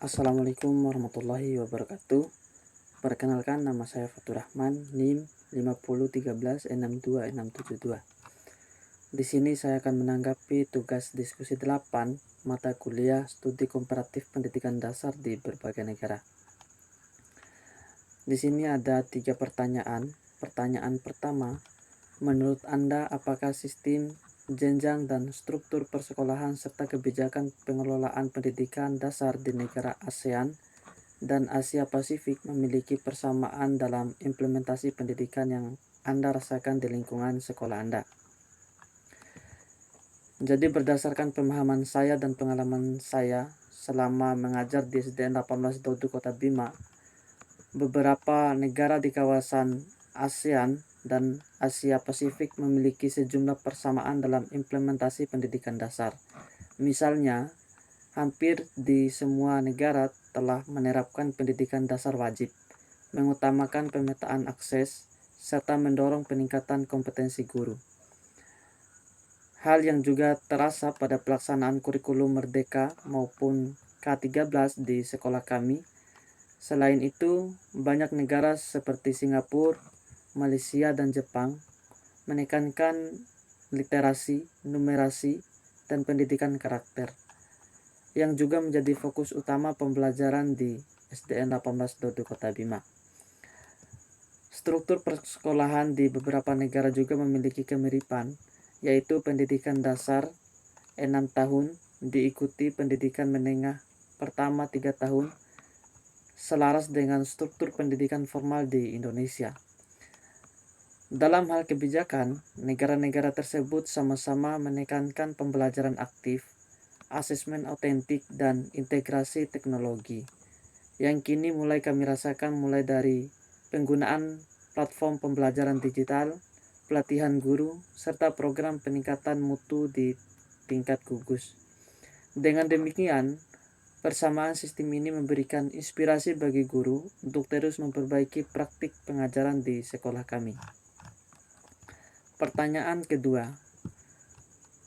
Assalamualaikum warahmatullahi wabarakatuh. Perkenalkan, nama saya Fatur Rahman, NIM 5013162672. Di sini saya akan menanggapi tugas diskusi 8 mata kuliah studi komparatif pendidikan dasar di berbagai negara. Di sini ada 3 pertanyaan. Pertanyaan pertama, menurut Anda apakah sistem, jenjang, dan struktur persekolahan serta kebijakan pengelolaan pendidikan dasar di negara ASEAN dan Asia Pasifik memiliki persamaan dalam implementasi pendidikan yang Anda rasakan di lingkungan sekolah Anda? Jadi berdasarkan pemahaman saya dan pengalaman saya selama mengajar di SDN 18 Dodo Kota Bima, beberapa negara di kawasan ASEAN dan Asia Pasifik memiliki sejumlah persamaan dalam implementasi pendidikan dasar. Misalnya, hampir di semua negara telah menerapkan pendidikan dasar wajib, mengutamakan pemetaan akses, serta mendorong peningkatan kompetensi guru. Hal yang juga terasa pada pelaksanaan kurikulum Merdeka maupun K13 di sekolah kami. Selain itu, banyak negara seperti Singapura, Malaysia, dan Jepang menekankan literasi, numerasi, dan pendidikan karakter, yang juga menjadi fokus utama pembelajaran di SDN 18 Dodo Kota Bima. Struktur persekolahan di beberapa negara juga memiliki kemiripan, yaitu pendidikan dasar 6 tahun diikuti pendidikan menengah pertama 3 tahun, selaras dengan struktur pendidikan formal di Indonesia. Dalam hal kebijakan, negara-negara tersebut sama-sama menekankan pembelajaran aktif, asesmen autentik, dan integrasi teknologi, yang kini mulai kami rasakan mulai dari penggunaan platform pembelajaran digital, pelatihan guru, serta program peningkatan mutu di tingkat gugus. Dengan demikian, persamaan sistem ini memberikan inspirasi bagi guru untuk terus memperbaiki praktik pengajaran di sekolah kami. Pertanyaan kedua,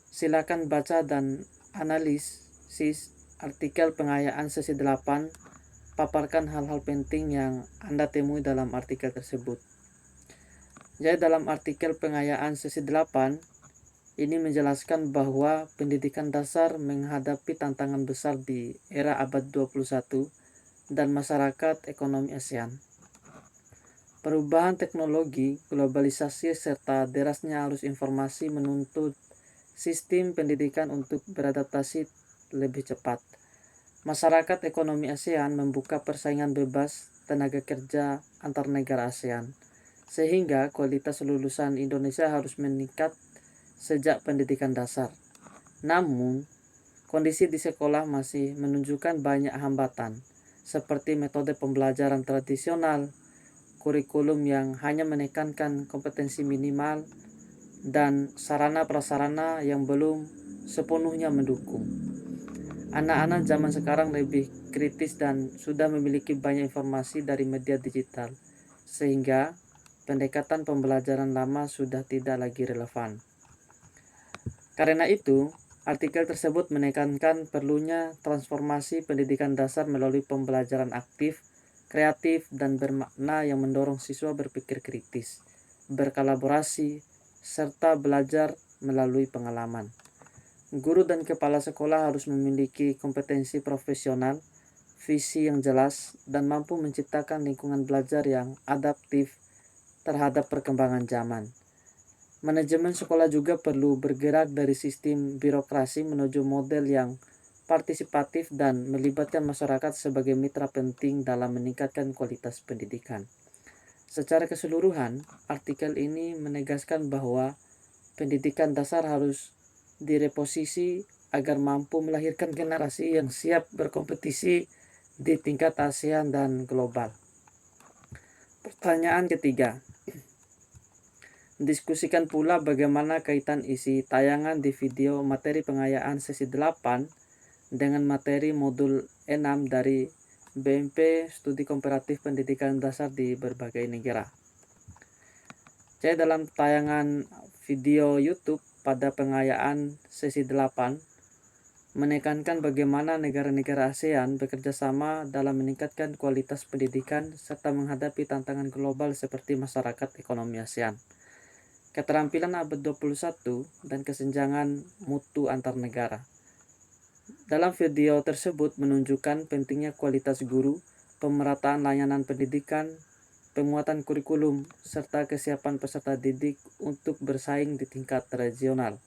silakan baca dan analisis artikel pengayaan sesi 8, paparkan hal-hal penting yang Anda temui dalam artikel tersebut. Jadi dalam artikel pengayaan sesi 8, ini menjelaskan bahwa pendidikan dasar menghadapi tantangan besar di era abad 21 dan masyarakat ekonomi ASEAN. Perubahan teknologi, globalisasi, serta derasnya arus informasi menuntut sistem pendidikan untuk beradaptasi lebih cepat. Masyarakat ekonomi ASEAN membuka persaingan bebas tenaga kerja antar negara ASEAN, sehingga kualitas lulusan Indonesia harus meningkat sejak pendidikan dasar. Namun, kondisi di sekolah masih menunjukkan banyak hambatan, seperti metode pembelajaran tradisional, kurikulum yang hanya menekankan kompetensi minimal, dan sarana-prasarana yang belum sepenuhnya mendukung. Anak-anak zaman sekarang lebih kritis dan sudah memiliki banyak informasi dari media digital, sehingga pendekatan pembelajaran lama sudah tidak lagi relevan. Karena itu, artikel tersebut menekankan perlunya transformasi pendidikan dasar melalui pembelajaran aktif, kreatif, dan bermakna yang mendorong siswa berpikir kritis, berkolaborasi, serta belajar melalui pengalaman. Guru dan kepala sekolah harus memiliki kompetensi profesional, visi yang jelas, dan mampu menciptakan lingkungan belajar yang adaptif terhadap perkembangan zaman. Manajemen sekolah juga perlu bergerak dari sistem birokrasi menuju model yang partisipatif dan melibatkan masyarakat sebagai mitra penting dalam meningkatkan kualitas pendidikan. Secara keseluruhan, artikel ini menegaskan bahwa pendidikan dasar harus direposisi agar mampu melahirkan generasi yang siap berkompetisi di tingkat ASEAN dan global. Pertanyaan ketiga, diskusikan pula bagaimana kaitan isi tayangan di video materi pengayaan sesi 8 dengan materi modul 6 dari BMP Studi Komparatif Pendidikan Dasar di berbagai negara. Jadi dalam tayangan video YouTube pada pengayaan sesi 8, menekankan bagaimana negara-negara ASEAN bekerja sama dalam meningkatkan kualitas pendidikan serta menghadapi tantangan global seperti masyarakat ekonomi ASEAN, keterampilan abad 21, dan kesenjangan mutu antar negara. Dalam video tersebut menunjukkan pentingnya kualitas guru, pemerataan layanan pendidikan, penguatan kurikulum, serta kesiapan peserta didik untuk bersaing di tingkat regional.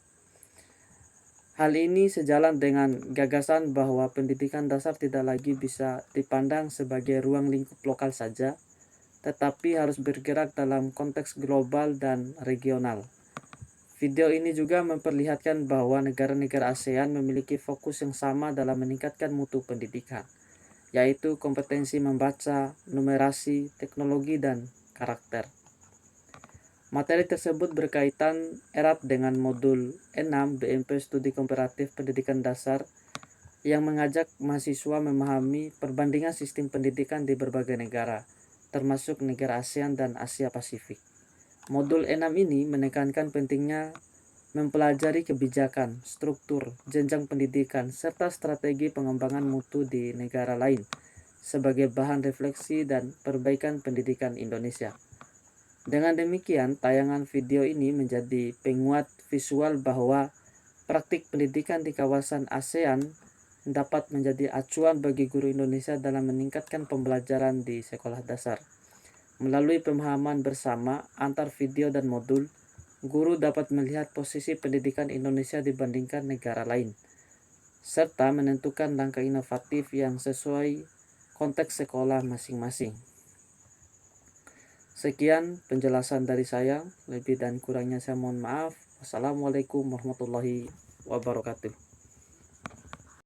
Hal ini sejalan dengan gagasan bahwa pendidikan dasar tidak lagi bisa dipandang sebagai ruang lingkup lokal saja, tetapi harus bergerak dalam konteks global dan regional. Video ini juga memperlihatkan bahwa negara-negara ASEAN memiliki fokus yang sama dalam meningkatkan mutu pendidikan, yaitu kompetensi membaca, numerasi, teknologi, dan karakter. Materi tersebut berkaitan erat dengan modul 6 BMP Studi Komparatif Pendidikan Dasar yang mengajak mahasiswa memahami perbandingan sistem pendidikan di berbagai negara, termasuk negara ASEAN dan Asia Pasifik. Modul 6 ini menekankan pentingnya mempelajari kebijakan, struktur, jenjang pendidikan, serta strategi pengembangan mutu di negara lain sebagai bahan refleksi dan perbaikan pendidikan Indonesia. Dengan demikian, tayangan video ini menjadi penguat visual bahwa praktik pendidikan di kawasan ASEAN dapat menjadi acuan bagi guru Indonesia dalam meningkatkan pembelajaran di sekolah dasar. Melalui pemahaman bersama antar video dan modul, guru dapat melihat posisi pendidikan Indonesia dibandingkan negara lain, serta menentukan langkah inovatif yang sesuai konteks sekolah masing-masing. Sekian penjelasan dari saya, lebih dan kurangnya saya mohon maaf. Wassalamualaikum warahmatullahi wabarakatuh.